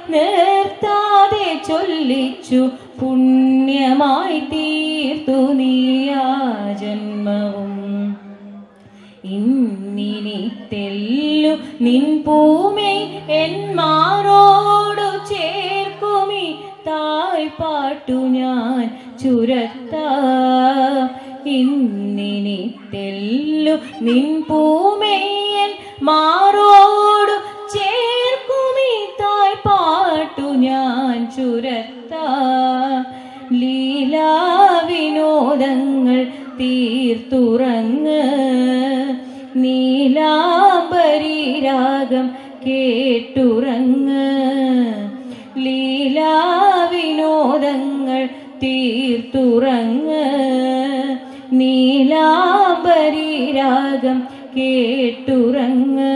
നിർത്താതെ ചൊല്ലിച്ചു പുണ്യമായി തീർത്തു നീയാ ജന്മവും. ഇന്നിനി തെല്ലു നിൻ പൂമൈ എന്മാരോടു ചേർക്കുമി തായ്പാട്ടു ഞാൻ ചുരത്താം. ഇന്നിനി തെല്ലു നിൻ പൂമൈയൻ മാറോടു ചേർക്കുമി തായ്പാട്ടു ഞാൻ ചുരത്താം. ലീലാവിനോദങ്ങൾ തീർത്തുറങ്ങ് നീലാംബരി രാഗം കേട്ടുറങ്ങ്. ലീലാവിനോദങ്ങൾ തീർത്തുറങ്ങ് നീലാംബരി രാഗം കേട്ടുറങ്ങ്.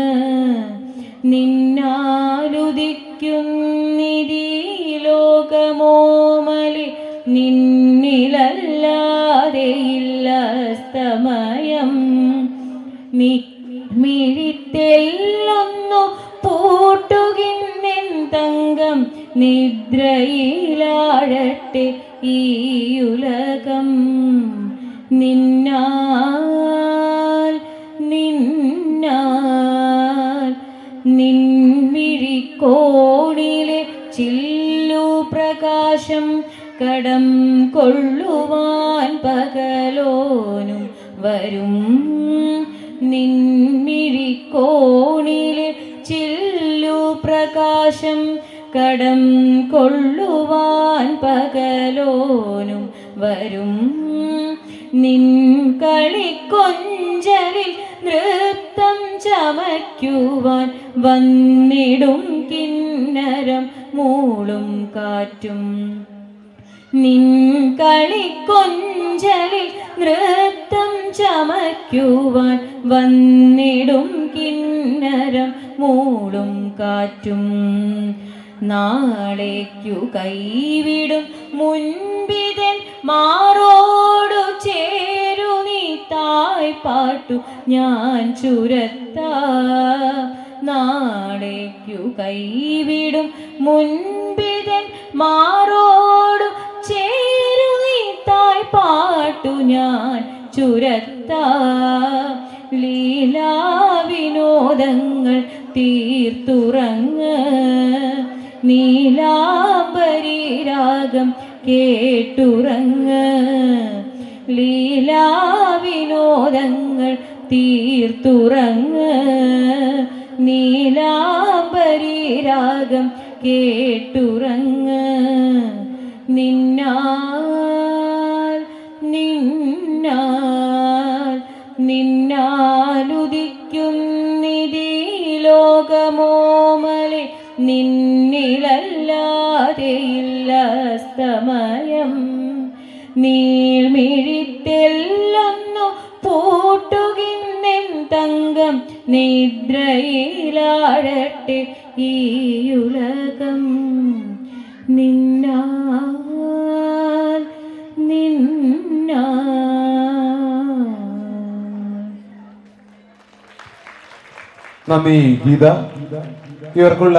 നിന്നാലുദിക്കുന്നിതീ ലോകമോമലെ നിന്നിലല്ലാതെയില്ല സ്തമയം. മിഴിത്തെല്ലൊന്നു പൂട്ടുകിന്നെൻ തങ്കം നിദ്രയിലാഴട്ടെ ഈയുലകം. നിന്നാൽ നിന്നാൽ നിൻമിഴിക്കോണിലെ ചില്ലു പ്രകാശം കടം കൊള്ളുവാൻ പകലോനും വരും. നിൻമിഴിക്കോണിലെ ചില്ലു പ്രകാശം കടം കൊള്ളുവാൻ പകലോനും വരും. നിൻ കളിക്കൊഞ്ചലിൽ നൃത്തം ചമയ്ക്കുവാൻ വന്നിടും കിന്നരം മൂളും കാറ്റും. നിൻ കളിക്കൊഞ്ചലിൽ നൃത്തം ചമയ്ക്കുവാൻ വന്നിടും കിന്നരം മൂളും കാറ്റും. നാളേക്കു കൈവിടും മുൻപിതൻ മാറോടു ചേരു നീ തായ്പാട്ടു ഞാൻ ചുരത്താം. നാളേക്കു കൈവിടും മുൻപിതൻ മാറോടു ചേരു നീ തായ്പാട്ടു ഞാൻ ചുരത്താം. ലീലാവിനോദങ്ങൾ തീർത്തുറങ്ങ് നീലാംബരി രാഗം കേട്ടുറങ്ങ്. ലീലാവിനോദങ്ങൾ തീർത്തുറങ്ങ് നീലാംബരി രാഗം കേട്ടുറങ്ങ്. നിന്നാൽ നിന്നാൽ നിന്നാലുദിക്കുന്നിതീ ലോകമോമലെ നിന്നിലല്ലാതെയില്ല സ്തമയം. നീൾമിഴിത്തെല്ലൊന്നു പൂട്ടുകിന്നെൻ തങ്കം നിദ്രയിലാഴട്ടെ ഈയുലകം. നിന്നാൽ നിന്നാൽ. നന്ദി ഗീത. ഇവർക്കുള്ള